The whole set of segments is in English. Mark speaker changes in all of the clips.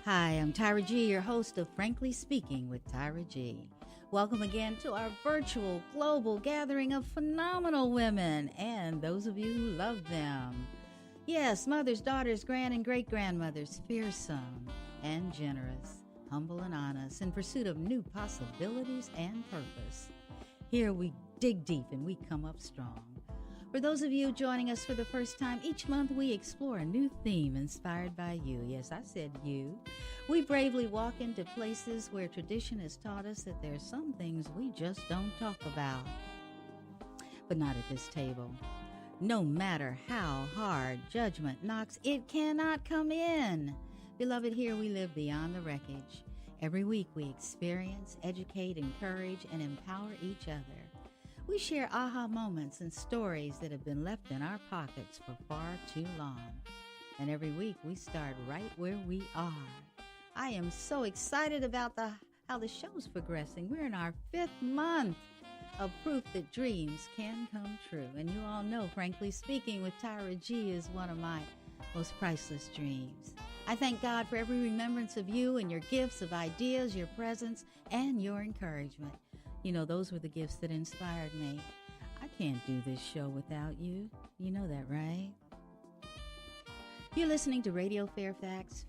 Speaker 1: Hi, I'm Tyra G, your host of Frankly Speaking with Tyra G. Welcome again to our virtual global gathering of phenomenal women and those of you who love them. Yes, mothers, daughters, grand and great-grandmothers, fearsome and generous, humble and honest, in pursuit of new possibilities and purpose. Here we dig deep and we come up strong. For those of you joining us for the first time, each month we explore a new theme inspired by you. Yes, I said you. We bravely walk into places where tradition has taught us that there are some things we just don't talk about. But not at this table. No matter how hard judgment knocks, it cannot come in. Beloved, here we live beyond the wreckage. Every week we experience, educate, encourage, and empower each other. We share aha moments and stories that have been left in our pockets for far too long. And every week we start right where we are. I am so excited about how the show's progressing. We're in our 5th month of proof that dreams can come true. And you all know, Frankly Speaking with Tyra G is one of my most priceless dreams. I thank God for every remembrance of you and your gifts of ideas, your presence, and your encouragement. You know, those were the gifts that inspired me. I can't do this show without you. You know that, right? You're listening to Radio Fairfax,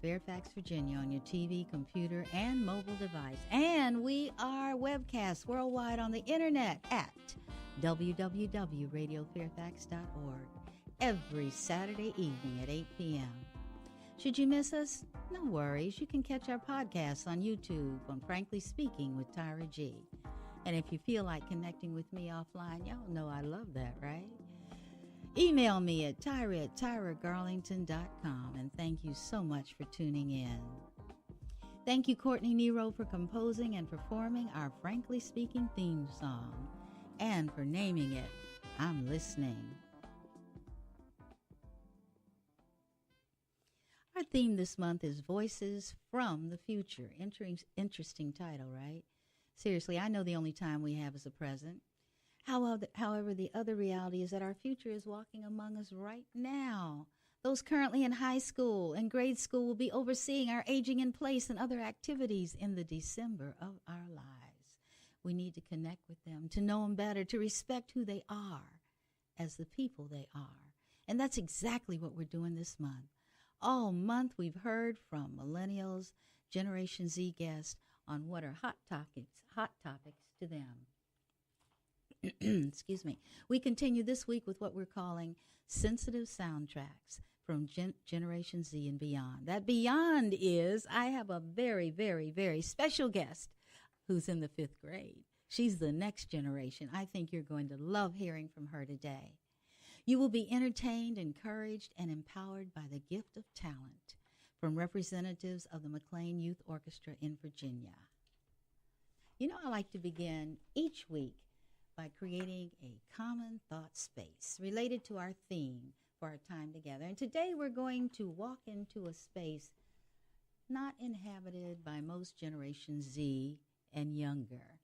Speaker 1: Virginia, on your TV, computer, and mobile device. And we are webcast worldwide on the internet at www.radiofairfax.org every Saturday evening at 8 p.m. Should you miss us? No worries. You can catch our podcasts on YouTube on Frankly Speaking with Tyra G. And if you feel like connecting with me offline, y'all know I love that, right? Email me at tyra@tyragarlington.com, and thank you so much for tuning in. Thank you, Courtney Nero, for composing and performing our Frankly Speaking theme song, and for naming it, I'm Listening. Our theme this month is Voices from the Future. Interesting title, right? Seriously, I know the only time we have is the present. However, the other reality is that our future is walking among us right now. Those currently in high school and grade school will be overseeing our aging in place and other activities in the December of our lives. We need to connect with them, to know them better, to respect who they are as the people they are. And that's exactly what we're doing this month. All month we've heard from millennials, Generation Z guests, on what are hot topics to them. Excuse me. We continue this week with what we're calling sensitive soundtracks from Generation Z and beyond. That beyond is, I have a very, very, very special guest who's in the 5th grade. She's the next generation. I think you're going to love hearing from her today. You will be entertained, encouraged, and empowered by the gift of talent from representatives of the McLean Youth Orchestra in Virginia. You know, I like to begin each week by creating a common thought space related to our theme for our time together. And today we're going to walk into a space not inhabited by most Generation Z and younger.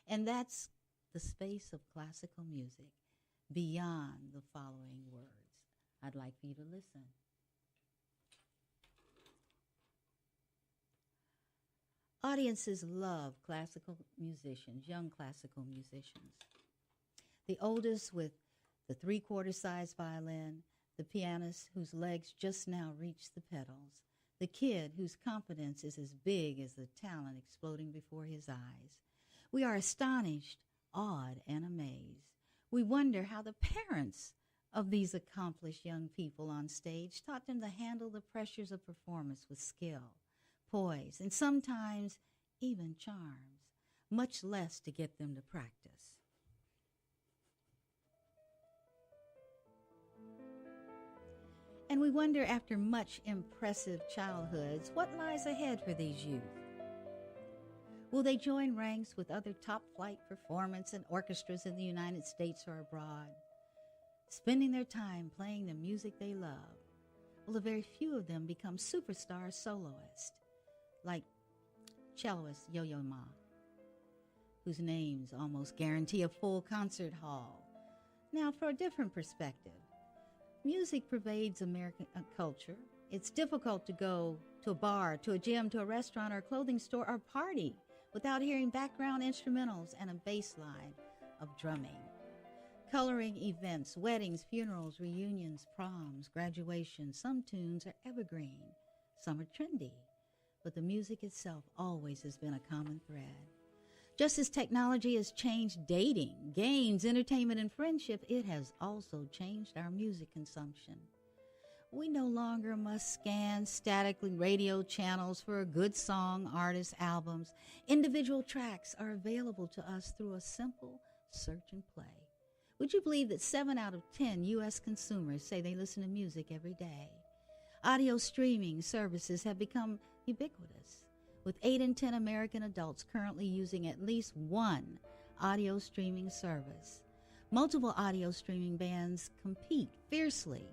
Speaker 1: And that's the space of classical music beyond the following words. I'd like for you to listen. Audiences love classical musicians, young classical musicians. The oldest with the 3/4 size violin, the pianist whose legs just now reach the pedals, the kid whose confidence is as big as the talent exploding before his eyes. We are astonished, awed, and amazed. We wonder how the parents of these accomplished young people on stage taught them to handle the pressures of performance with skill, poise, and sometimes even charms, much less to get them to practice. And we wonder, after much impressive childhoods, what lies ahead for these youth? Will they join ranks with other top-flight performance and orchestras in the United States or abroad, spending their time playing the music they love? Will a very few of them become superstar soloists, like celloist Yo-Yo Ma, whose names almost guarantee a full concert hall? Now, for a different perspective, music pervades American culture, It's difficult to go to a bar, to a gym, to a restaurant, or a clothing store, or party without hearing background instrumentals and a bass line of drumming. Coloring events, weddings, funerals, reunions, proms, graduations. Some tunes are evergreen, some are trendy, but the music itself always has been a common thread. Just as technology has changed dating, games, entertainment, and friendship, it has also changed our music consumption. We no longer must scan statically radio channels for a good song, artists, albums. Individual tracks are available to us through a simple search and play. Would you believe that 7 out of 10 U.S. consumers say they listen to music every day? Audio streaming services have become ubiquitous, with 8 in 10 American adults currently using at least one audio streaming service. Multiple audio streaming bands compete fiercely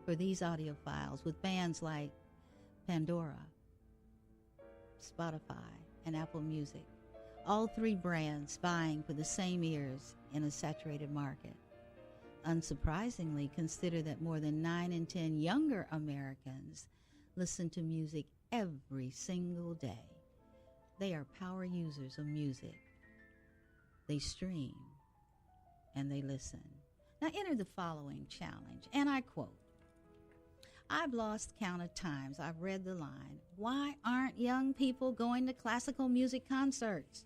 Speaker 1: for these audio files with bands like Pandora, Spotify, and Apple Music. All three brands vying for the same ears in a saturated market. Unsurprisingly, consider that more than 9 in 10 younger Americans listen to music every single day. They are power users of music. They stream and they listen. Now enter the following challenge, and I quote, "I've lost count of times I've read the line, 'Why aren't young people going to classical music concerts?'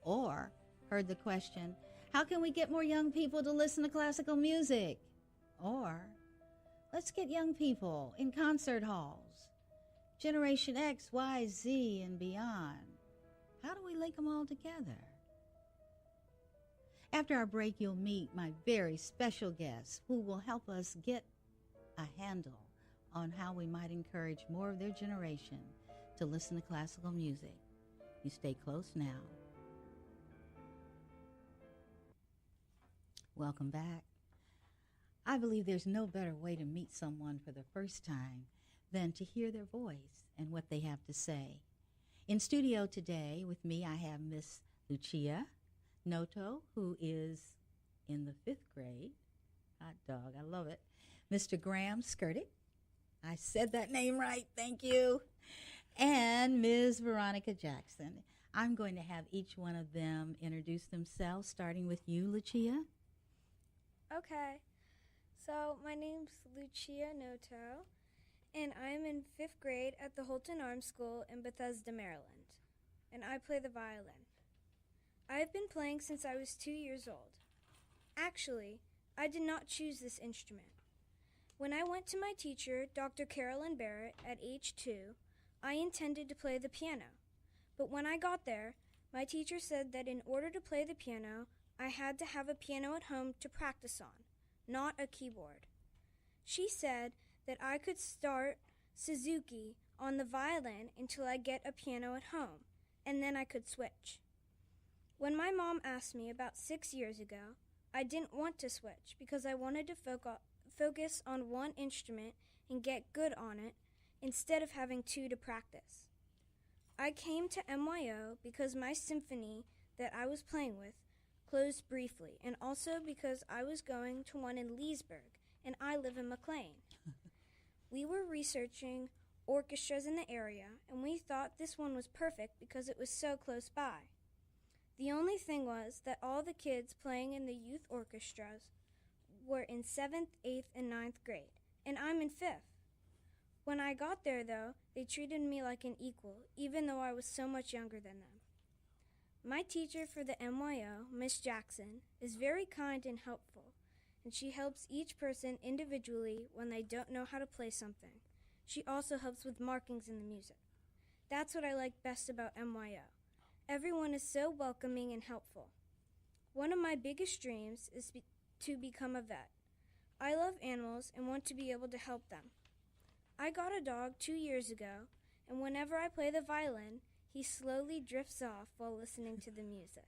Speaker 1: Or heard the question, 'How can we get more young people to listen to classical music?' Or, 'Let's get young people in concert halls, Generation X, Y, Z, and beyond. How do we link them all together?'" After our break, you'll meet my very special guests who will help us get a handle on how we might encourage more of their generation to listen to classical music. You stay close now. Welcome back. I believe there's no better way to meet someone for the first time than to hear their voice and what they have to say. In studio today with me, I have Miss Lucia Noto, who is in the 5th grade. Hot dog, I love it. Mr. Graham Skirdick. I said that name right, thank you. And Ms. Veronica Jackson. I'm going to have each one of them introduce themselves, starting with you, Lucia.
Speaker 2: Okay, so my name's Lucia Noto, and I'm in 5th grade at the Holton Arms School in Bethesda, Maryland, and I play the violin. I've been playing since I was 2 years old. Actually, I did not choose this instrument. When I went to my teacher, Dr. Carolyn Barrett, at age 2, I intended to play the piano. But when I got there, my teacher said that in order to play the piano, I had to have a piano at home to practice on, not a keyboard. She said that I could start Suzuki on the violin until I get a piano at home, and then I could switch. When my mom asked me about 6 years ago, I didn't want to switch because I wanted to focus on one instrument and get good on it instead of having 2 to practice. I came to MYO because my symphony that I was playing with closed briefly, and also because I was going to one in Leesburg, and I live in McLean. We were researching orchestras in the area, and we thought this one was perfect because it was so close by. The only thing was that all the kids playing in the youth orchestras were in 7th, 8th, and 9th grade, and I'm in 5th. When I got there, though, they treated me like an equal, even though I was so much younger than them. My teacher for the MYO, Miss Jackson, is very kind and helpful, and she helps each person individually when they don't know how to play something. She also helps with markings in the music. That's what I like best about MYO. Everyone is so welcoming and helpful. One of my biggest dreams is to become a vet. I love animals and want to be able to help them. I got a dog 2 years ago, and whenever I play the violin, he slowly drifts off while listening to the music.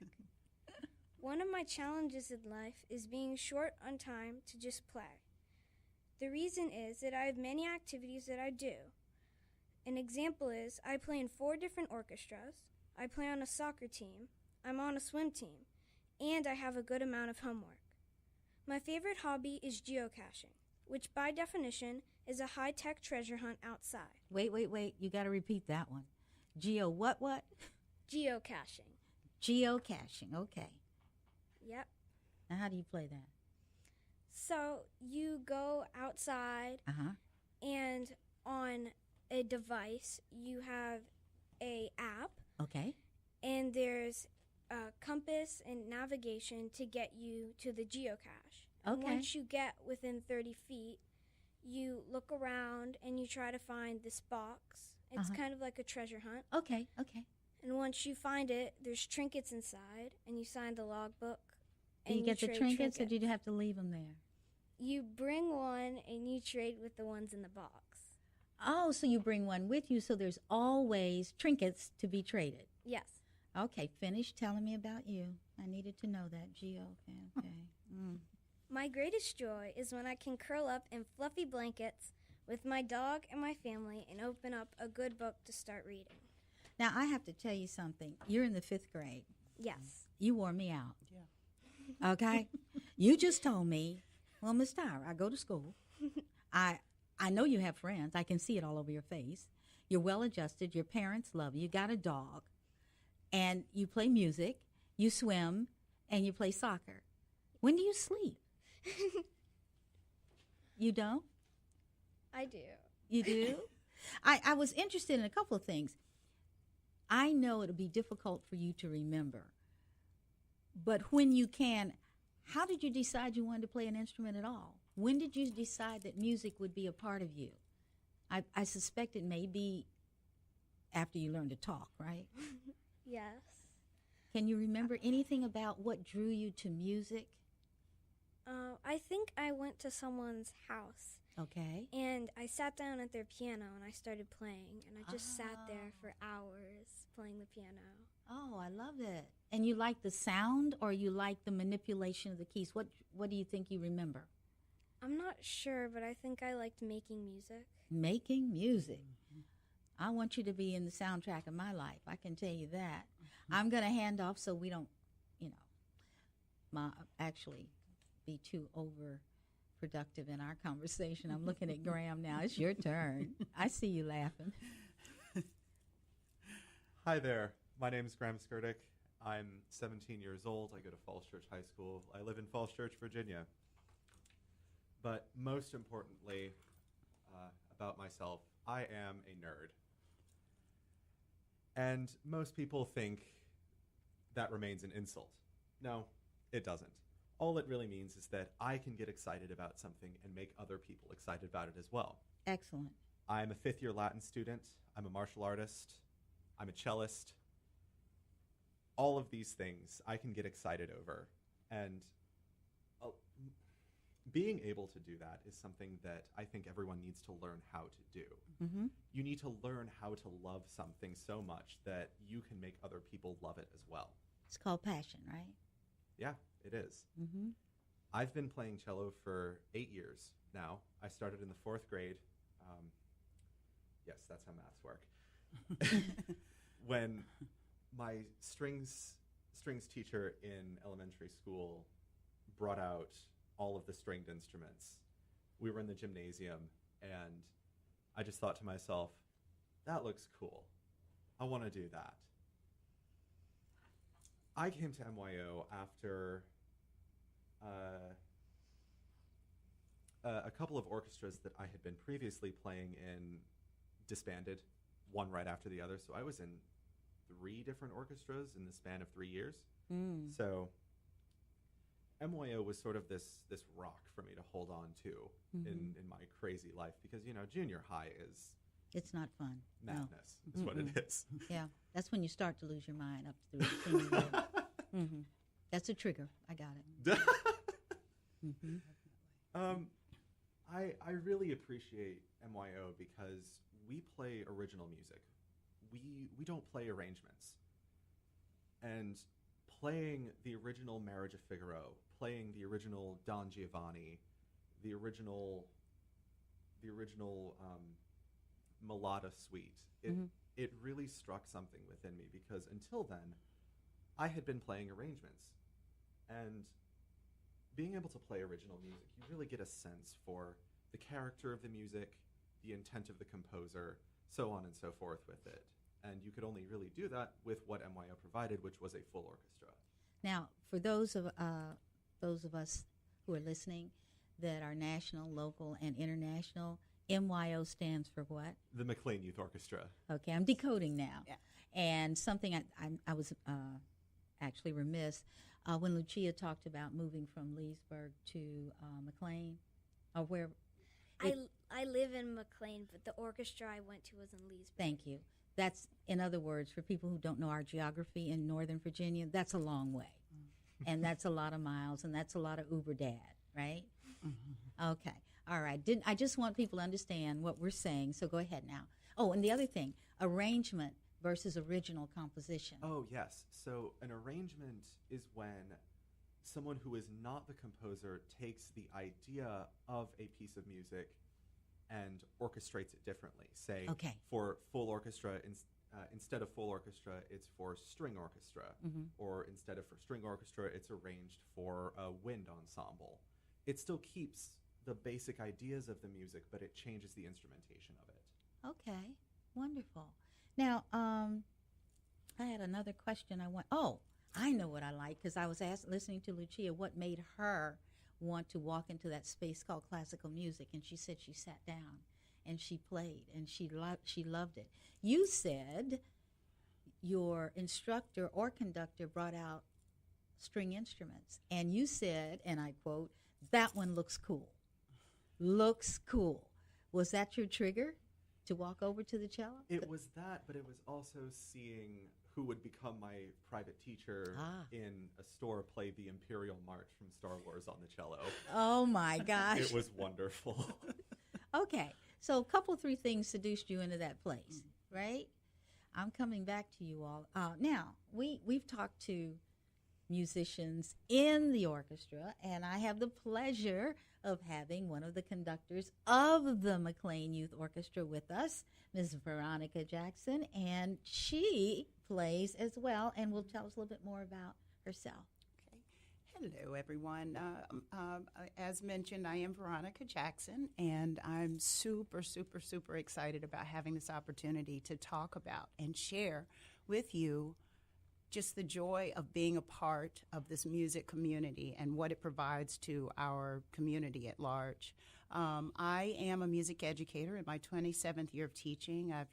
Speaker 2: One of my challenges in life is being short on time to just play. The reason is that I have many activities that I do. An example is I play in 4 different orchestras, I play on a soccer team, I'm on a swim team, and I have a good amount of homework. My favorite hobby is geocaching, which by definition is a high-tech treasure hunt outside.
Speaker 1: Wait. You got to repeat that one. What?
Speaker 2: Geocaching.
Speaker 1: Geocaching. Okay.
Speaker 2: Yep.
Speaker 1: Now, how do you play that?
Speaker 2: So you go outside, and on a device, you have a app.
Speaker 1: Okay.
Speaker 2: And there's a compass and navigation to get you to the geocache. And once you get within 30 feet, you look around and you try to find this box. It's kind of like a treasure hunt.
Speaker 1: Okay.
Speaker 2: And once you find it, there's trinkets inside, and you sign the logbook.
Speaker 1: And you get the trinkets, or did you have to leave them there?
Speaker 2: You bring one, and you trade with the ones in the box.
Speaker 1: Oh, so you bring one with you, so there's always trinkets to be traded.
Speaker 2: Yes.
Speaker 1: Okay, finish telling me about you. I needed to know that, Gio. Okay.
Speaker 2: My greatest joy is when I can curl up in fluffy blankets with my dog and my family and open up a good book to start reading.
Speaker 1: Now, I have to tell you something. You're in the 5th grade.
Speaker 2: Yes.
Speaker 1: You wore me out. Yeah. Okay? You just told me, well, Miss Tyra, I go to school. I know you have friends. I can see it all over your face. You're well-adjusted. Your parents love you. You got a dog. And you play music, you swim, and you play soccer. When do you sleep? You don't?
Speaker 2: I do.
Speaker 1: You do? I was interested in a couple of things. I know it'll be difficult for you to remember. But when you can, how did you decide you wanted to play an instrument at all? When did you decide that music would be a part of you? I suspect it may be after you learned to talk, right?
Speaker 2: Yes.
Speaker 1: Can you remember anything about what drew you to music?
Speaker 2: I think I went to someone's house.
Speaker 1: Okay.
Speaker 2: And I sat down at their piano and I started playing. And I just sat there for hours playing the piano.
Speaker 1: Oh, I love it. And you like the sound, or you like the manipulation of the keys? What do you think you remember?
Speaker 2: I'm not sure, but I think I liked making music.
Speaker 1: Making music. I want you to be in the soundtrack of my life. I can tell you that. I'm going to hand off so we don't, actually be too overproductive in our conversation. I'm looking at Graham now. It's your turn. I see you laughing.
Speaker 3: Hi there. My name is Graham Skirdick. I'm 17 years old. I go to Falls Church High School. I live in Falls Church, Virginia. But most importantly, about myself, I am a nerd. And most people think that remains an insult. No, it doesn't. All it really means is that I can get excited about something and make other people excited about it as well.
Speaker 1: Excellent.
Speaker 3: I'm a 5th-year Latin student. I'm a martial artist. I'm a cellist. All of these things I can get excited over. And being able to do that is something that I think everyone needs to learn how to do. Mm-hmm. You need to learn how to love something so much that you can make other people love it as well.
Speaker 1: It's called passion, right?
Speaker 3: Yeah, it is.
Speaker 1: Mm-hmm.
Speaker 3: I've been playing cello for 8 years now. I started in the 4th grade. Yes, that's how maths work. When my strings teacher in elementary school brought out all of the stringed instruments, we were in the gymnasium, and I just thought to myself, that looks cool. I want to do that. I came to MYO after a couple of orchestras that I had been previously playing in disbanded, one right after the other. So I was in 3 different orchestras in the span of 3 years. So MYO was sort of this rock for me to hold on to in my crazy life, because, junior high is...
Speaker 1: It's not fun.
Speaker 3: Madness is what it is.
Speaker 1: Yeah, that's when you start to lose your mind up through the senior year. That's a trigger. I got it.
Speaker 3: I really appreciate MYO because we play original music. We don't play arrangements. And playing the original Marriage of Figaro, playing the original Don Giovanni, the original Mulata Suite, it really struck something within me, because until then, I had been playing arrangements. And being able to play original music, you really get a sense for the character of the music, the intent of the composer, so on and so forth with it. And you could only really do that with what MYO provided, which was a full orchestra.
Speaker 1: Now, for those of us who are listening that are national, local, and international, MYO stands for what?
Speaker 3: The McLean Youth Orchestra.
Speaker 1: Okay, I'm decoding now.
Speaker 4: Yeah.
Speaker 1: And something I was actually remiss when Lucia talked about moving from Leesburg to McLean, or where.
Speaker 2: I live in McLean, but the orchestra I went to was in Leesburg.
Speaker 1: Thank you. That's, in other words, for people who don't know our geography in Northern Virginia, that's a long way. And that's a lot of miles, and that's a lot of Uber dad, right? Mm-hmm. Okay. All right. I just want people to understand what we're saying, so go ahead now. Oh, and the other thing, arrangement versus original composition.
Speaker 3: Oh, yes. So an arrangement is when someone who is not the composer takes the idea of a piece of music and orchestrates it differently. Say, for full orchestra, instead of full orchestra, it's for string orchestra. Mm-hmm. Or instead of for string orchestra, it's arranged for a wind ensemble. It still keeps the basic ideas of the music, but it changes the instrumentation of it.
Speaker 1: Okay, wonderful. Now, I had another question I know what I like, because I was listening to Lucia what made her want to walk into that space called classical music, and she said she sat down and she played and she loved it. You said your instructor or conductor brought out string instruments, and you said, and I quote, "That one looks cool." Looks cool. Was that your trigger to walk over to the cello?
Speaker 3: It was that, but it was also seeing who would become my private teacher in a store play the Imperial March from Star Wars on the cello.
Speaker 1: Oh, my gosh.
Speaker 3: It was wonderful.
Speaker 1: Okay, so a couple, 3 things seduced you into that place, right? I'm coming back to you all. Now, we've talked to musicians in the orchestra, and I have the pleasure of having one of the conductors of the McLean Youth Orchestra with us, Ms. Veronica Jackson, and she plays as well and will tell us a little bit more about herself.
Speaker 4: Okay. Hello, everyone. As mentioned, I am Veronica Jackson, and I'm super, super, super excited about having this opportunity to talk about and share with you just the joy of being a part of this music community and what it provides to our community at large. I am a music educator in my 27th year of teaching. I've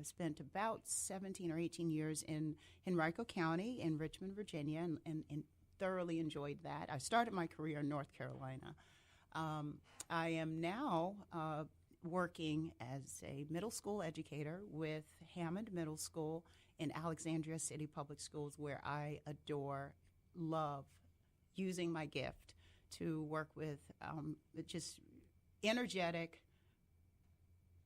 Speaker 4: spent about 17 or 18 years in Henrico County in Richmond, Virginia, and thoroughly enjoyed that. I started my career in North Carolina. I am now working as a middle school educator with Hammond Middle School in Alexandria City Public Schools, where I love using my gift to work with just energetic,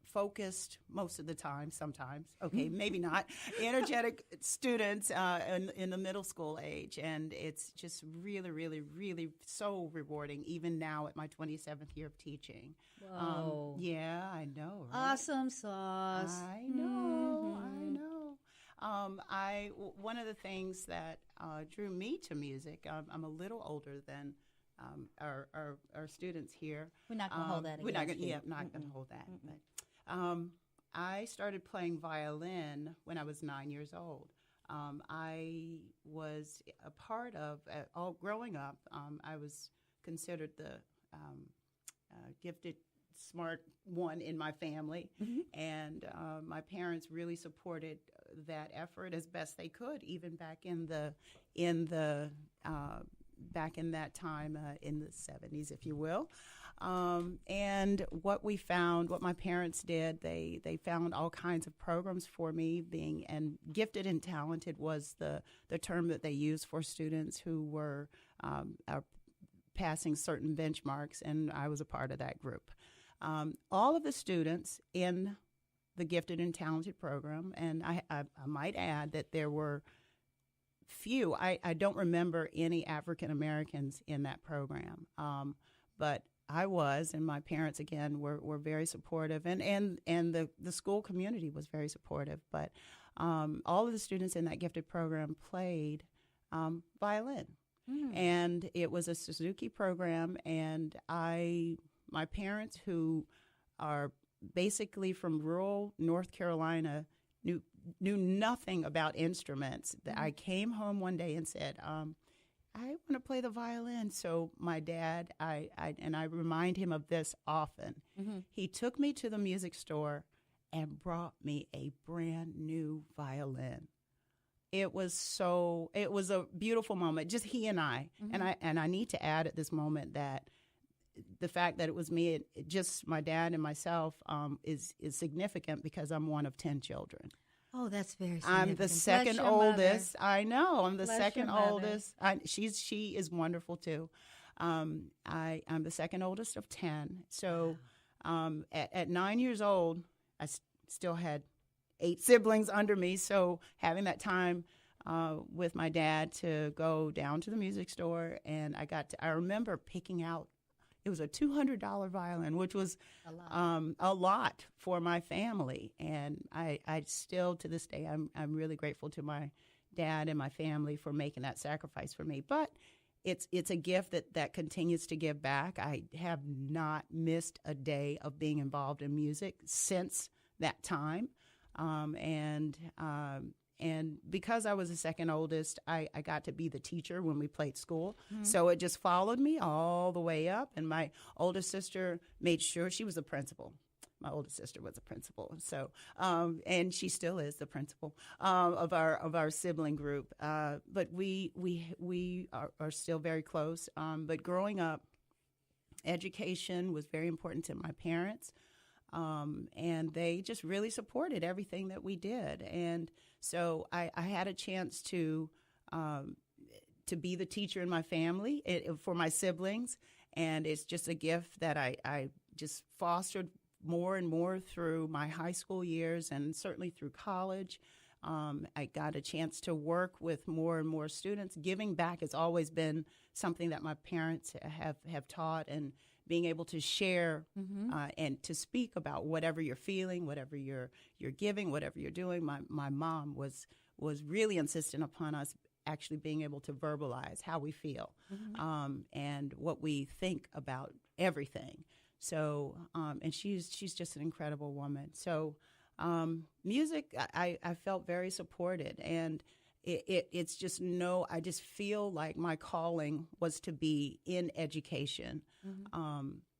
Speaker 4: focused most of the time, sometimes, maybe not, energetic students in the middle school age. And it's just really, really, really so rewarding, even now at my 27th year of teaching.
Speaker 1: Whoa.
Speaker 4: Yeah, I know, right?
Speaker 1: Awesome sauce.
Speaker 4: I know, I know. One of the things that drew me to music, I'm a little older than our students here.
Speaker 1: We're not going to hold that against you.
Speaker 4: Not going to hold that. But I started playing violin when I was 9 years old. I was a part of, growing up, I was considered the gifted, smart one in my family, and my parents really supported that effort as best they could, even back in that time in the 70s, if you will. And what my parents did, they found all kinds of programs for me. And gifted and talented was the term that they used for students who were passing certain benchmarks, and I was a part of that group. All of the students in the gifted and talented program, and I might add that there were few, I don't remember any African Americans in that program, but I was, and my parents, again, were very supportive, and the school community was very supportive, but all of the students in that gifted program played violin. And it was a Suzuki program, and I My parents, who are basically from rural North Carolina, knew nothing about instruments. I came home one day and said, I want to play the violin. So my dad, I remind him of this often. He took me to the music store and brought me a brand new violin. It was a beautiful moment, just he and I. And I need to add at this moment that the fact that it was me, just my dad and myself, is significant because I'm one of 10 children.
Speaker 1: Oh, that's very significant.
Speaker 4: I'm the second oldest.
Speaker 1: Mother.
Speaker 4: I know. I'm the
Speaker 1: Bless
Speaker 4: second
Speaker 1: your mother.
Speaker 4: oldest. She is wonderful too. I'm the second oldest of 10. So at 9 years old, I still had 8 siblings under me. So having that time with my dad to go down to the music store, and I remember picking out. It was a $200 violin, which was a lot for my family. And I still, to this day, I'm really grateful to my dad and my family for making that sacrifice for me. But it's a gift that continues to give back. I have not missed a day of being involved in music since that time. And because I was the second oldest, I got to be the teacher when we played school. So it just followed me all the way up. And my oldest sister made sure she was the principal. My oldest sister was a principal. So, and she still is the principal of our sibling group. But we are still very close. But growing up, education was very important to my parents. And they just really supported everything that we did. And so I had a chance to be the teacher in my family for my siblings. And it's just a gift that I just fostered more and more through my high school years and certainly through college. I got a chance to work with more and more students. Giving back has always been something that my parents have taught, and being able to share and to speak about whatever you're feeling, whatever you're giving, whatever you're doing. My mom was really insistent upon us actually being able to verbalize how we feel and what we think about everything. So, and she's just an incredible woman. So, music, I felt very supported, and it's just I just feel like my calling was to be in education.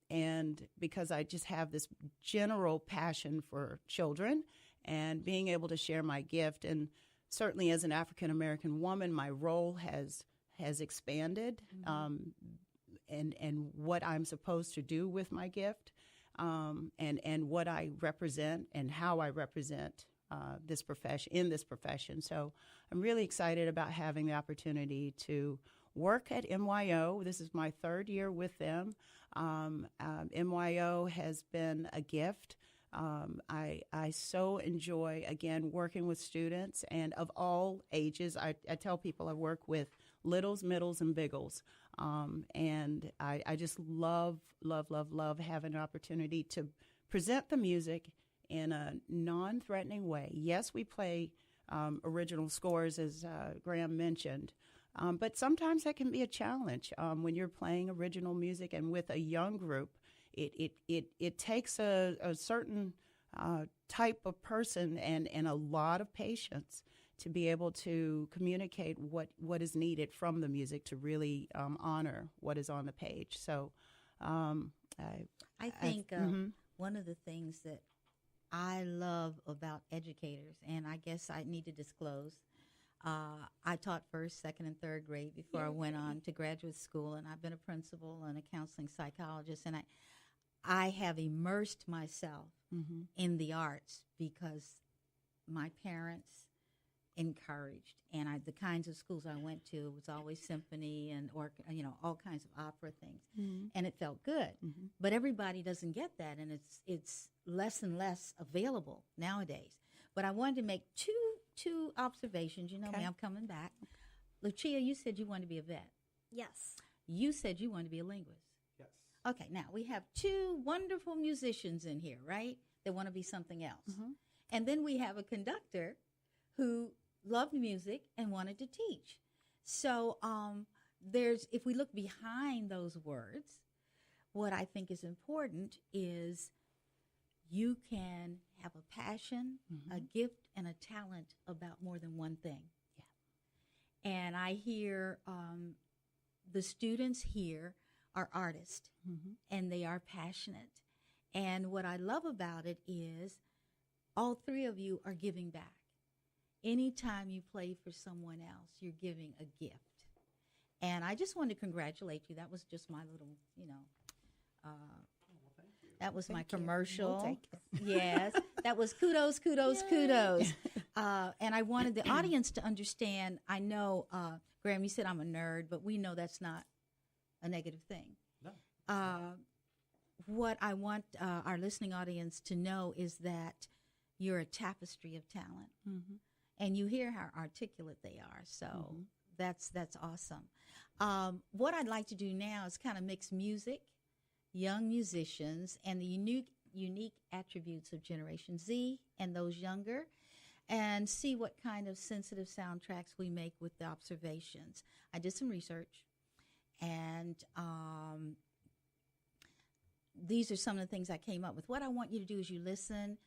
Speaker 4: And because I just have this general passion for children and being able to share my gift. And certainly as an African-American woman, my role has expanded, and what I'm supposed to do with my gift, and what I represent and how I represent this profession. So I'm really excited about having the opportunity to work at MYO. This is my 3rd year with them. MYO has been a gift. I so enjoy, again, working with students and of all ages. I tell people I work with littles, middles, and biggles. And I just love having an opportunity to present the music in a non-threatening way. Yes, we play original scores, as Graham mentioned, but sometimes that can be a challenge when you're playing original music, and with a young group, it takes a certain type of person and a lot of patience to be able to communicate what is needed from the music to really honor what is on the page. So
Speaker 1: I think one of the things that I love about educators, and I guess I need to disclose, I taught 1st, 2nd, and 3rd grade before I went on to graduate school, and I've been a principal and a counseling psychologist, and I have immersed myself in the arts because my parents encouraged, and the kinds of schools I went to was always symphony and all kinds of opera things, and it felt good. But everybody doesn't get that, and it's less and less available nowadays. But I wanted to make two observations. You know me, I'm coming back. Lucia, you said you wanted to be a vet.
Speaker 2: Yes.
Speaker 1: You said you wanted to be a linguist.
Speaker 3: Yes.
Speaker 1: Okay, now we have 2 wonderful musicians in here, right? That want to be something else. And then we have a conductor who loved music and wanted to teach. So if we look behind those words, what I think is important is you can have a passion, a gift, and a talent about more than one thing. Yeah. And I hear the students here are artists, and they are passionate. And what I love about it is all three of you are giving back. Anytime you play for someone else, you're giving a gift. And I just wanted to congratulate you. That was just my little, that was my commercial.
Speaker 4: We'll take it.
Speaker 1: Yes, that was kudos, kudos, kudos. And I wanted the audience to understand, I know, Graham, you said I'm a nerd, but we know that's not a negative thing. No. What I want our listening audience to know is that you're a tapestry of talent. And you hear how articulate they are. So that's awesome. What I'd like to do now is kind of mix music, young musicians, and the unique attributes of Generation Z and those younger, and see what kind of sensitive soundtracks we make with the observations. I did some research, and these are some of the things I came up with. What I want you to do is you listen,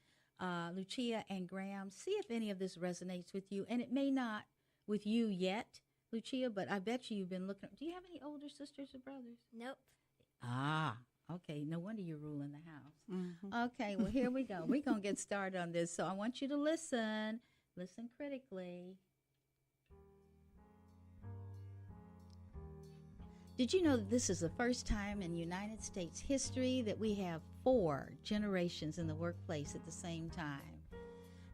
Speaker 1: Lucia and Graham, see if any of this resonates with you. And it may not with you yet, Lucia, but I bet you've been looking. Do you have any older sisters or brothers?
Speaker 2: Nope.
Speaker 1: Ah, okay. No wonder you're ruling the house. Okay, well, here we go. We're going to get started on this. So I want you to listen. Listen critically. Did you know that this is the first time in United States history that we have 4 generations in the workplace at the same time?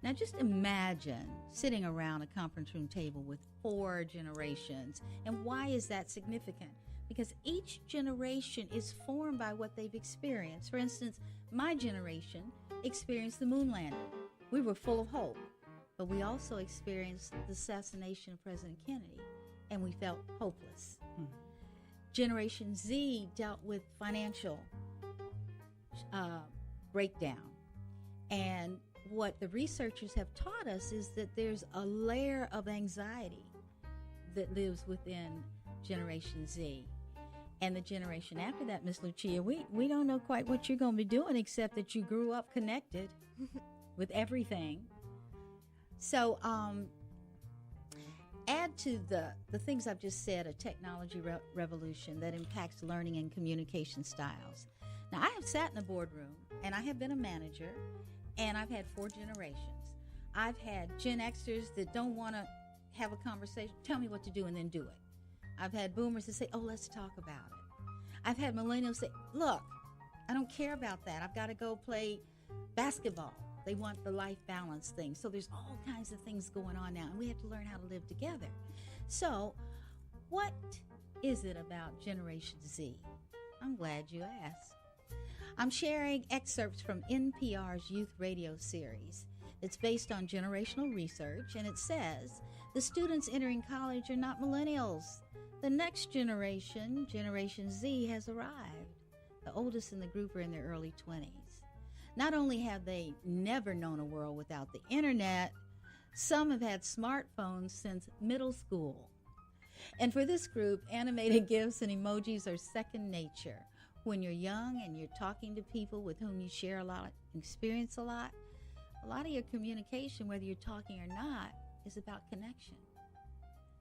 Speaker 1: Now just imagine sitting around a conference room table with 4 generations. And why is that significant? Because each generation is formed by what they've experienced. For instance, my generation experienced the moon landing. We were full of hope, but we also experienced the assassination of President Kennedy, and we felt hopeless. Generation Z dealt with financial breakdown. And what the researchers have taught us is that there's a layer of anxiety that lives within Generation Z. And the generation after that, Miss Lucia, we don't know quite what you're going to be doing except that you grew up connected with everything. So add to the things I've just said, a technology revolution that impacts learning and communication styles. Now, I have sat in a boardroom, and I have been a manager, and I've had 4 generations. I've had Gen Xers that don't want to have a conversation, tell me what to do, and then do it. I've had boomers that say, oh, let's talk about it. I've had millennials say, look, I don't care about that. I've got to go play basketball. They want the life balance thing. So there's all kinds of things going on now, and we have to learn how to live together. So what is it about Generation Z? I'm glad you asked. I'm sharing excerpts from NPR's youth radio series. It's based on generational research, and it says the students entering college are not millennials. The next generation, Generation Z, has arrived. The oldest in the group are in their early 20s. Not only have they never known a world without the internet, some have had smartphones since middle school. And for this group, animated GIFs and emojis are second nature. When you're young and you're talking to people with whom you share a lot, experience a lot of your communication, whether you're talking or not, is about connection,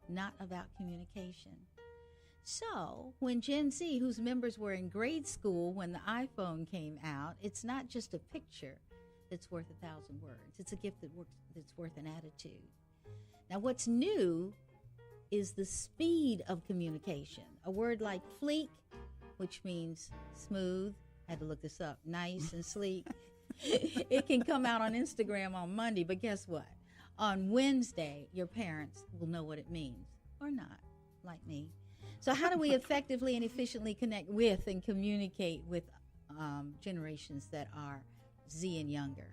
Speaker 1: not about communication. So when Gen Z, whose members were in grade school when the iPhone came out, it's not just a picture that's worth 1,000 words. It's a gift that's worth an attitude. Now, what's new is the speed of communication. A word like fleek, which means smooth, I had to look this up, nice and sleek. It can come out on Instagram on Monday, but guess what? On Wednesday, your parents will know what it means, or not, like me. So how do we effectively and efficiently connect with and communicate with generations that are Z and younger?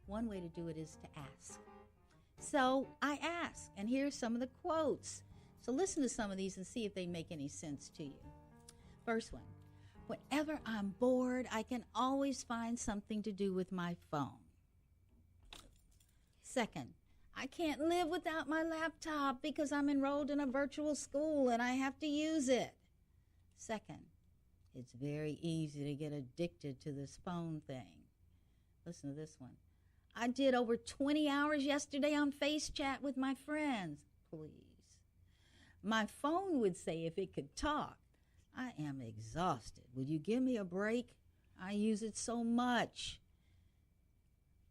Speaker 1: One way to do it is to ask. So I ask, and here's some of the quotes. So listen to some of these and see if they make any sense to you. First one, whenever I'm bored, I can always find something to do with my phone. Second, I can't live without my laptop because I'm enrolled in a virtual school and I have to use it. Second, It's very easy to get addicted to this phone thing. Listen to this one. I did over 20 hours yesterday on Face Chat with my friends. Please. My phone would say if it could talk, I am exhausted. Would you give me a break? I use it so much.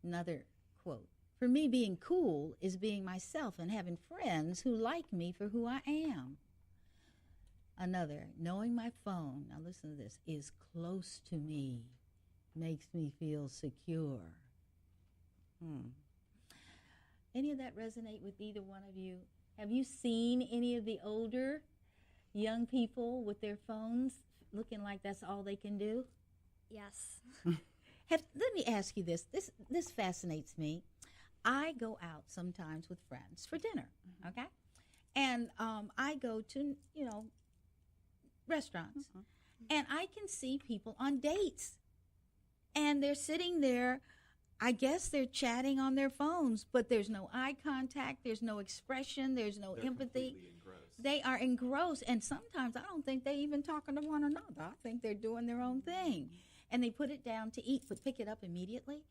Speaker 1: Another quote. For me, being cool is being myself and having friends who like me for who I am. Another, knowing my phone, now listen to this, is close to me, makes me feel secure. Any of that resonate with either one of you? Have you seen any of the older young people with their phones looking like that's all they can do?
Speaker 2: Yes.
Speaker 1: Let me ask you this. This fascinates me. I go out sometimes with friends for dinner, okay? And I go to, restaurants, and I can see people on dates. And they're sitting there, I guess they're chatting on their phones, but there's no eye contact, there's no expression, there's no empathy.
Speaker 3: Completely engrossed.
Speaker 1: They are engrossed, and sometimes I don't think they're even talking to one another. I think they're doing their own thing. And they put it down to eat, but pick it up immediately.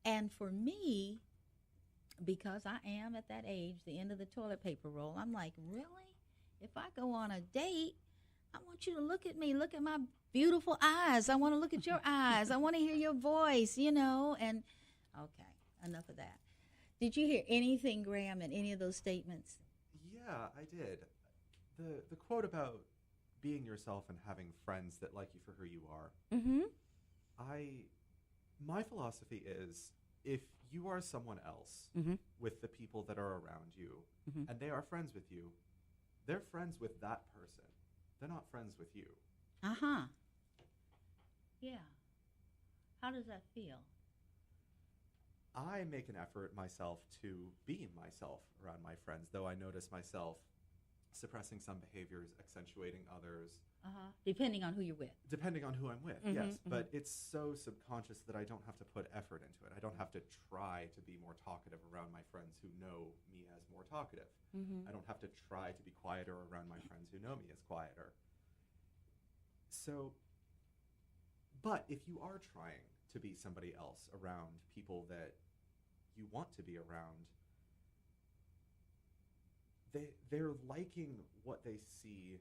Speaker 1: And for me, because I am at that age, the end of the toilet paper roll, I'm like, really? If I go on a date, I want you to look at me, look at my beautiful eyes. I want to look at your eyes. I want to hear your voice, and okay, enough of that. Did you hear anything, Graham, in any of those statements?
Speaker 3: Yeah, I did. The quote about being yourself and having friends that like you for who you are. My philosophy is, if you are someone else with the people that are around you, and they are friends with you, they're friends with that person. They're not friends with you.
Speaker 1: Yeah. How does that feel?
Speaker 3: I make an effort myself to be myself around my friends, though I notice myself suppressing some behaviors, accentuating others.
Speaker 1: Depending on who you're with.
Speaker 3: Depending on who I'm with, yes. But it's so subconscious that I don't have to put effort into it. I don't have to try to be more talkative around my friends who know me as more talkative. I don't have to try to be quieter around my friends who know me as quieter. So, but if you are trying to be somebody else around people that you want to be around, they're liking what they see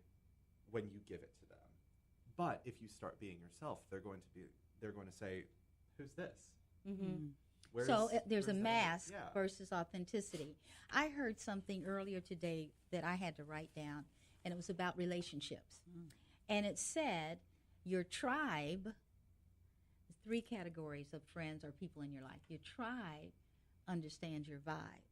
Speaker 3: when you give it to them. But if you start being yourself, they're going to say, "Who's this?"
Speaker 1: So there's a
Speaker 3: that
Speaker 1: mask
Speaker 3: Yeah.
Speaker 1: versus authenticity. I heard something earlier today that I had to write down, and it was about relationships. And it said your tribe, 3 categories of friends or people in your life. Your tribe understands your vibe.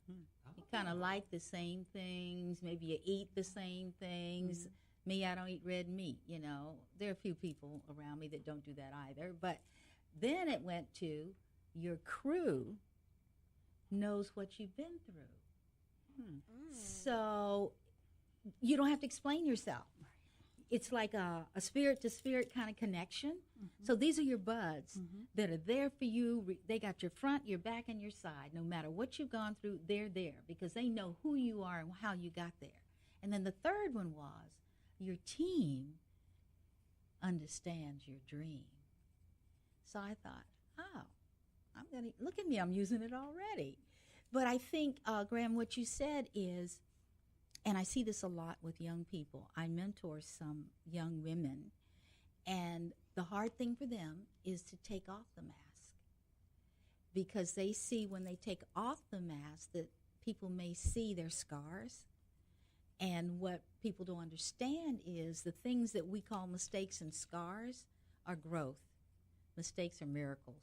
Speaker 1: You kind of like the same things. Maybe you eat the same things. Me, I don't eat red meat, There are a few people around me that don't do that either. But then it went to your crew knows what you've been through. So you don't have to explain yourself. It's like a spirit-to-spirit kind of connection. So these are your buds that are there for you. They got your front, your back, and your side. No matter what you've gone through, they're there because they know who you are and how you got there. And then the third one was your team understands your dream. So I thought, I'm going to, look at me, I'm using it already. But I think, Graham, what you said is, and I see this a lot with young people. I mentor some young women, and the hard thing for them is to take off the mask because they see when they take off the mask that people may see their scars. And what people don't understand is the things that we call mistakes and scars are growth. Mistakes are miracles,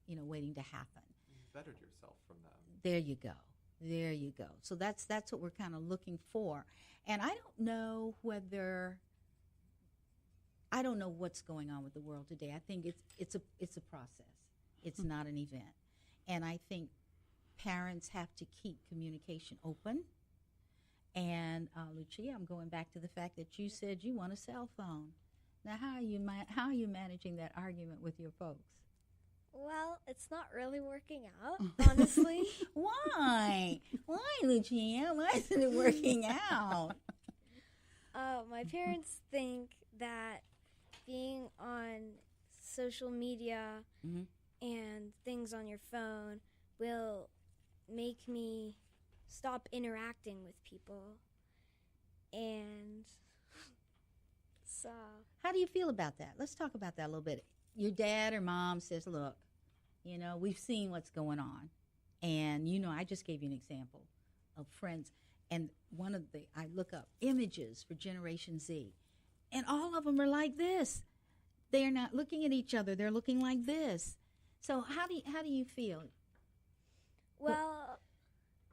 Speaker 1: waiting to happen.
Speaker 3: You bettered yourself from them.
Speaker 1: There you go. There you go. So that's what we're kind of looking for. And I don't know what's going on with the world today. I think it's a process. It's not an event. And I think parents have to keep communication open. And Lucia, I'm going back to the fact that you said you want a cell phone. Now, how are you managing that argument with your folks?
Speaker 2: Well, it's not really working out, honestly.
Speaker 1: Why? Why, Lucia? Why isn't it working out?
Speaker 2: My parents think that being on social media
Speaker 1: Mm-hmm.
Speaker 2: and things on your phone will make me stop interacting with people. And so,
Speaker 1: How do you feel about that? Let's talk about that a little bit. Your dad or mom says, look, we've seen what's going on. And, I just gave you an example of friends. And I look up images for Generation Z. And all of them are like this. They're not looking at each other. They're looking like this. So how do you feel?
Speaker 2: well,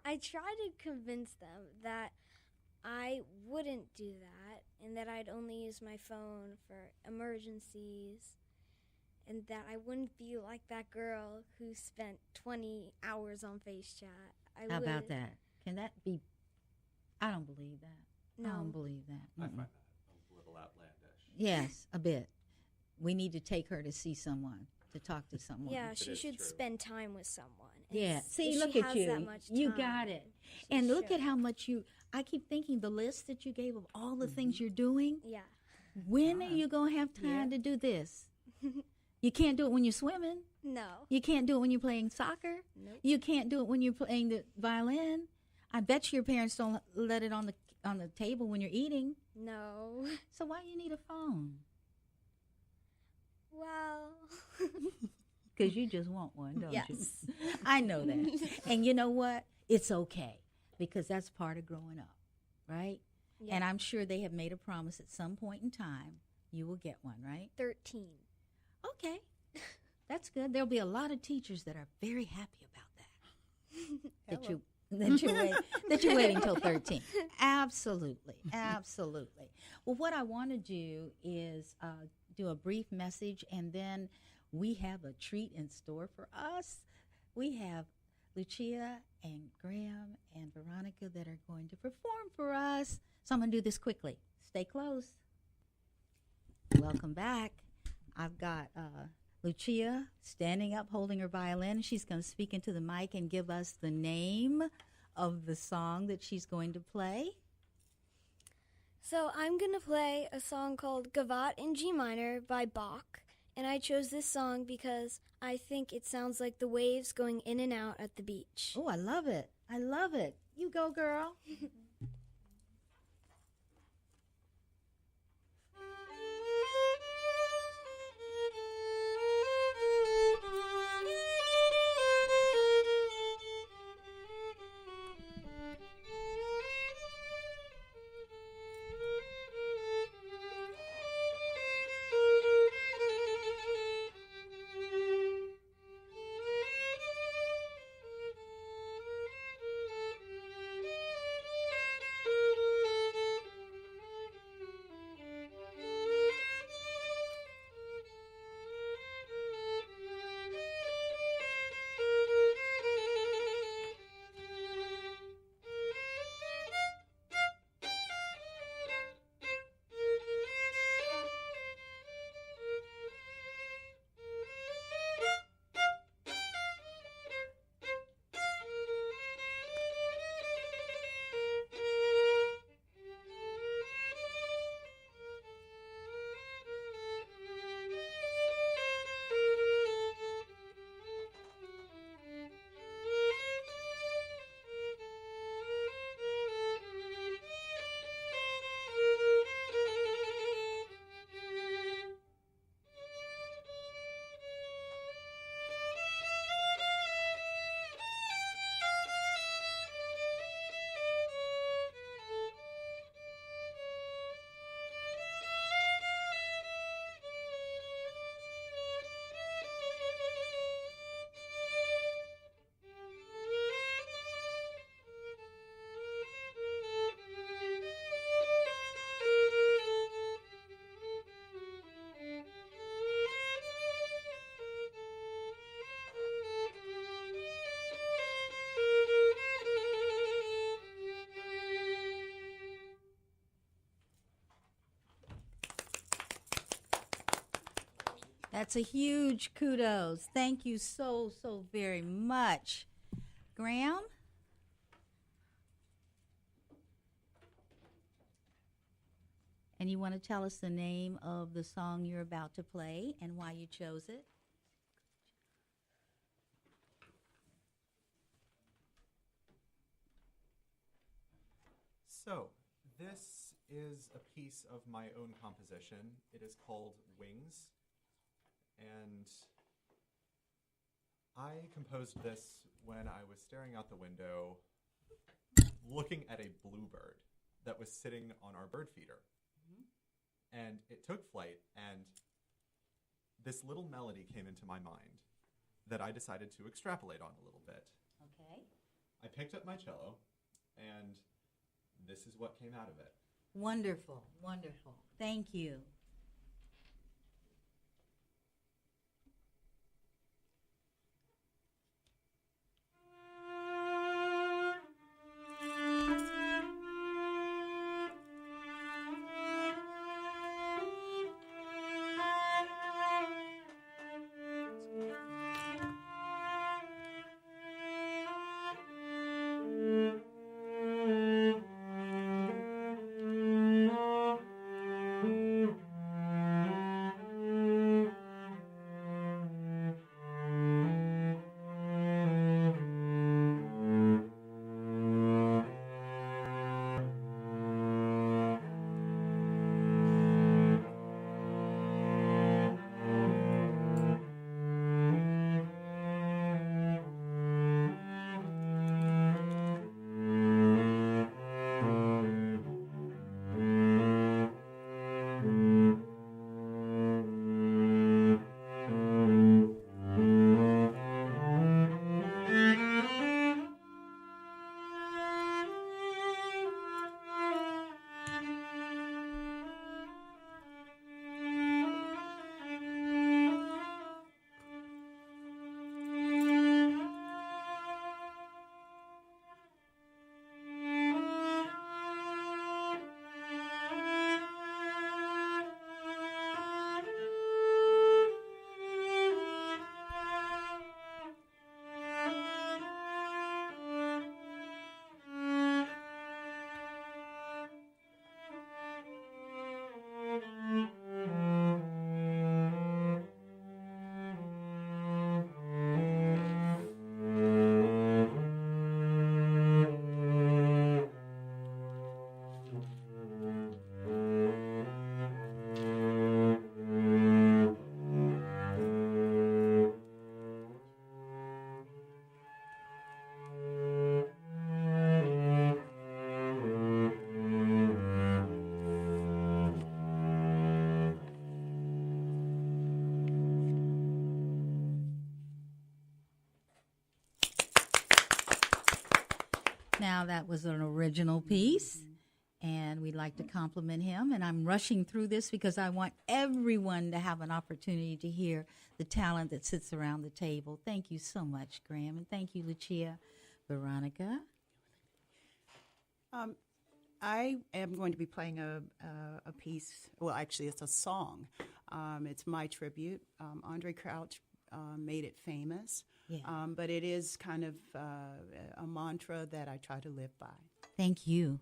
Speaker 2: I try to convince them that I wouldn't do that and that I'd only use my phone for emergencies and that I wouldn't be like that girl who spent 20 hours on FaceChat.
Speaker 1: How about that? Can that be? I don't believe that.
Speaker 2: No.
Speaker 1: I don't believe that.
Speaker 3: I
Speaker 1: Mm-mm.
Speaker 3: find that a little outlandish.
Speaker 1: Yes, a bit. We need to take her to see someone, to talk to someone.
Speaker 2: Yeah,
Speaker 3: It
Speaker 2: she
Speaker 3: is
Speaker 2: should
Speaker 3: true.
Speaker 2: spend time with someone. And
Speaker 1: Yeah. See,
Speaker 2: if
Speaker 1: look
Speaker 2: she
Speaker 1: at
Speaker 2: has
Speaker 1: you.
Speaker 2: that much
Speaker 1: You
Speaker 2: time,
Speaker 1: got it.
Speaker 2: she
Speaker 1: And look
Speaker 2: should.
Speaker 1: at how much I keep thinking the list that you gave of all the things you're doing.
Speaker 2: Yeah.
Speaker 1: When are you going to have time to do this? You can't do it when you're swimming.
Speaker 2: No.
Speaker 1: You can't do it when you're playing soccer.
Speaker 2: Nope.
Speaker 1: You can't do it when you're playing the violin. I bet your parents don't let it on the table when you're eating.
Speaker 2: No.
Speaker 1: So why you need a phone?
Speaker 2: Well,
Speaker 1: Because you just want one, don't you?
Speaker 2: yes.
Speaker 1: I know that. And you know what? It's okay because that's part of growing up, right?
Speaker 2: Yeah.
Speaker 1: And I'm sure they have made a promise at some point in time you will get one, right?
Speaker 2: 13.
Speaker 1: Okay. That's good. There'll be a lot of teachers that are very happy about that. That you're waiting till 13. Absolutely. Absolutely. Well, what I want to do is do a brief message, and then we have a treat in store for us. We have Lucia and Graham and Veronica that are going to perform for us. So I'm going to do this quickly. Stay close. Welcome back. I've got Lucia standing up holding her violin. She's going to speak into the mic and give us the name of the song that she's going to play.
Speaker 2: So I'm going to play a song called Gavotte in G minor by Bach. And I chose this song because I think it sounds like the waves going in and out at the beach.
Speaker 1: Oh, I love it. I love it. You go, girl. That's a huge kudos. Thank you so very much. Graham? And you want to tell us the name of the song you're about to play and why you chose it?
Speaker 3: So, this is a piece of my own composition. It is called Wings, and I composed this when I was staring out the window, looking at a bluebird that was sitting on our bird feeder. And it took flight, and this little melody came into my mind that I decided to extrapolate on a little bit.
Speaker 1: Okay.
Speaker 3: I picked up my cello, and this is what came out of it.
Speaker 1: Wonderful, wonderful. Thank you. Now, that was an original piece, and we'd like to compliment him. And I'm rushing through this because I want everyone to have an opportunity to hear the talent that sits around the table. Thank you so much, Graham, and thank you, Lucia. Veronica?
Speaker 4: I am going to be playing a piece. Well, actually, it's a song. It's my tribute. Andre Crouch made it famous.
Speaker 1: Yeah.
Speaker 4: But it is kind of a mantra that I try to live by.
Speaker 1: Thank you.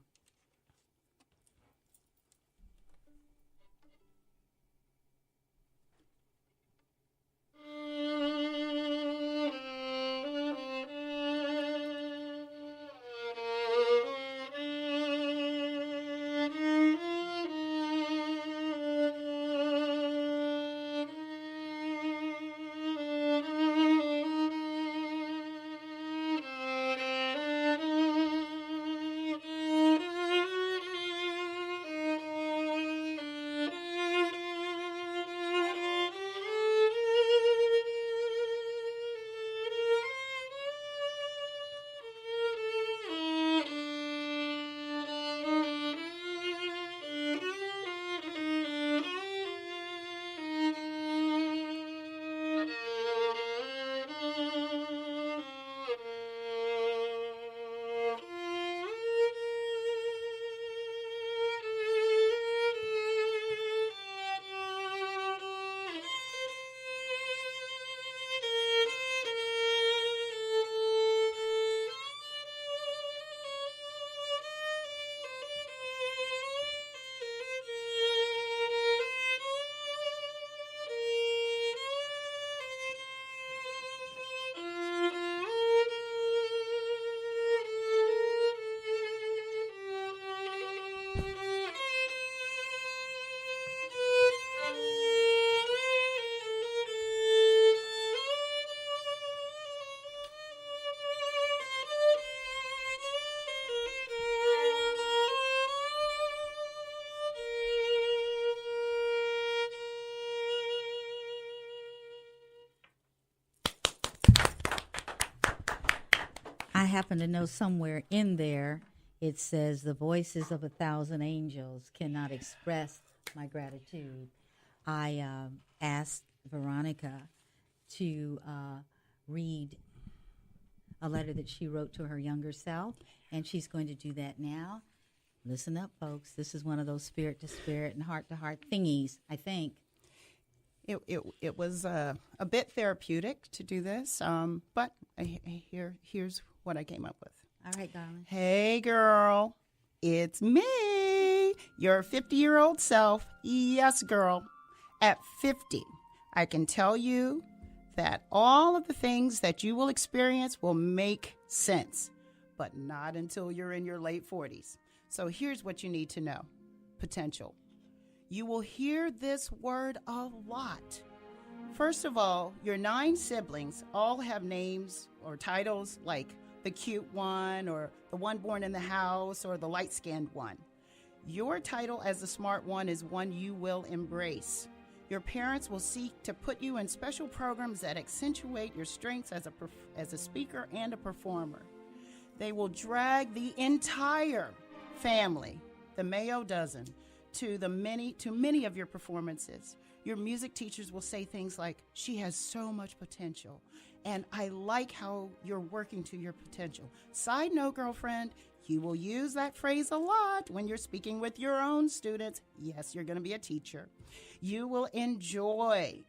Speaker 1: happen to know somewhere in there it says the voices of 1,000 angels cannot express my gratitude. I asked Veronica to read a letter that she wrote to her younger self, and she's going to do that now. Listen up, folks. This is one of those spirit-to-spirit and heart-to-heart thingies, I think.
Speaker 4: It was a bit therapeutic to do this, but here's what I came up with.
Speaker 1: All right, darling.
Speaker 4: Hey, girl, it's me, your 50-year-old self. Yes, girl. At 50, I can tell you that all of the things that you will experience will make sense, but not until you're in your late 40s. So here's what you need to know. Potential. You will hear this word a lot. First of all, your 9 siblings all have names or titles like the cute one or the one born in the house or the light-skinned one. Your title as the smart one is one you will embrace. Your parents will seek to put you in special programs that accentuate your strengths as a speaker and a performer. They will drag the entire family, the Mayo dozen, to many of your performances. Your music teachers will say things like, "She has so much potential," and "I like how you're working to your potential." Side note, girlfriend, you will use that phrase a lot when you're speaking with your own students. Yes, you're going to be a teacher. You will enjoy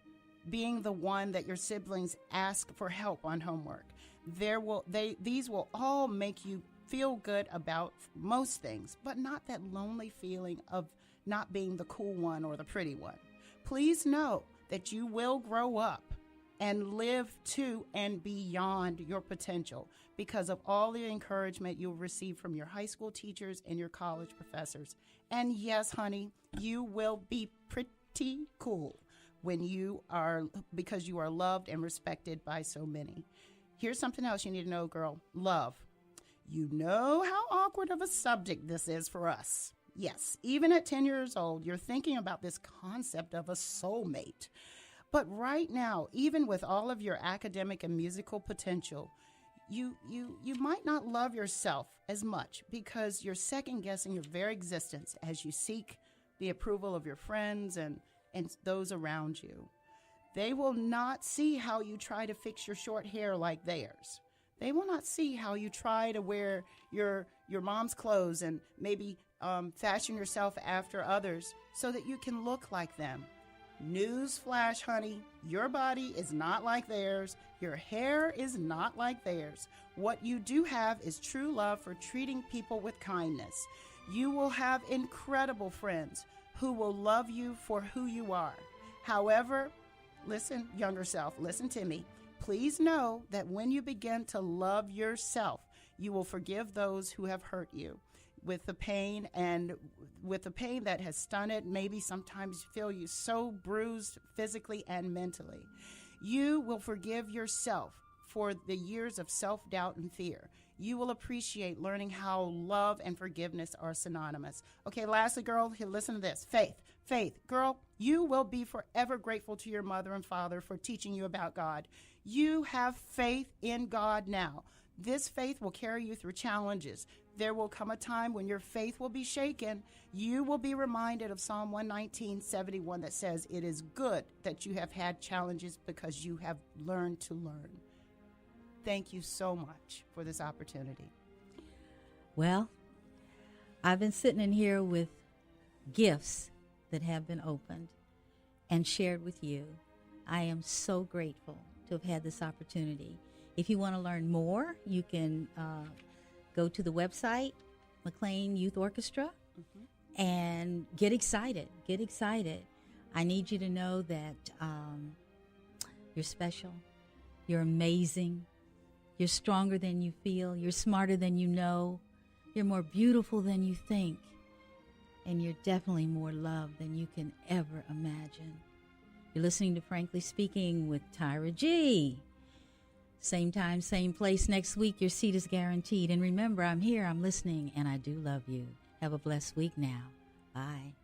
Speaker 4: being the one that your siblings ask for help on homework. These will all make you feel good about most things, but not that lonely feeling of not being the cool one or the pretty one. Please know that you will grow up and live to and beyond your potential because of all the encouragement you'll receive from your high school teachers and your college professors. And yes, honey, you will be pretty cool because you are loved and respected by so many. Here's something else you need to know, girl. Love. You know how awkward of a subject this is for us. Yes, even at 10 years old, you're thinking about this concept of a soulmate. But right now, even with all of your academic and musical potential, you might not love yourself as much because you're second-guessing your very existence as you seek the approval of your friends and those around you. They will not see how you try to fix your short hair like theirs. They will not see how you try to wear your mom's clothes and maybe fashion yourself after others so that you can look like them. Newsflash, honey, your body is not like theirs. Your hair is not like theirs. What you do have is true love for treating people with kindness. You will have incredible friends who will love you for who you are. However, listen, younger self, listen to me. Please know that when you begin to love yourself, you will forgive those who have hurt you. With the pain that has stunted, maybe sometimes feel you so bruised physically and mentally. You will forgive yourself for the years of self-doubt and fear. You will appreciate learning how love and forgiveness are synonymous. Okay, lastly, girl, here, listen to this. Faith, girl, you will be forever grateful to your mother and father for teaching you about God. You have faith in God now. This faith will carry you through challenges. There will come a time when your faith will be shaken. You will be reminded of Psalm 119:71 that says, "It is good that you have had challenges because you have learned to learn." Thank you so much for this opportunity.
Speaker 1: Well, I've been sitting in here with gifts that have been opened and shared with you. I am so grateful to have had this opportunity. If you want to learn more, you can go to the website, McLean Youth Orchestra, and get excited. Get excited. I need you to know that you're special. You're amazing. You're stronger than you feel. You're smarter than you know. You're more beautiful than you think. And you're definitely more loved than you can ever imagine. You're listening to Frankly Speaking with Tyra G. Same time, same place next week. Your seat is guaranteed. And remember, I'm here, I'm listening, and I do love you. Have a blessed week now. Bye.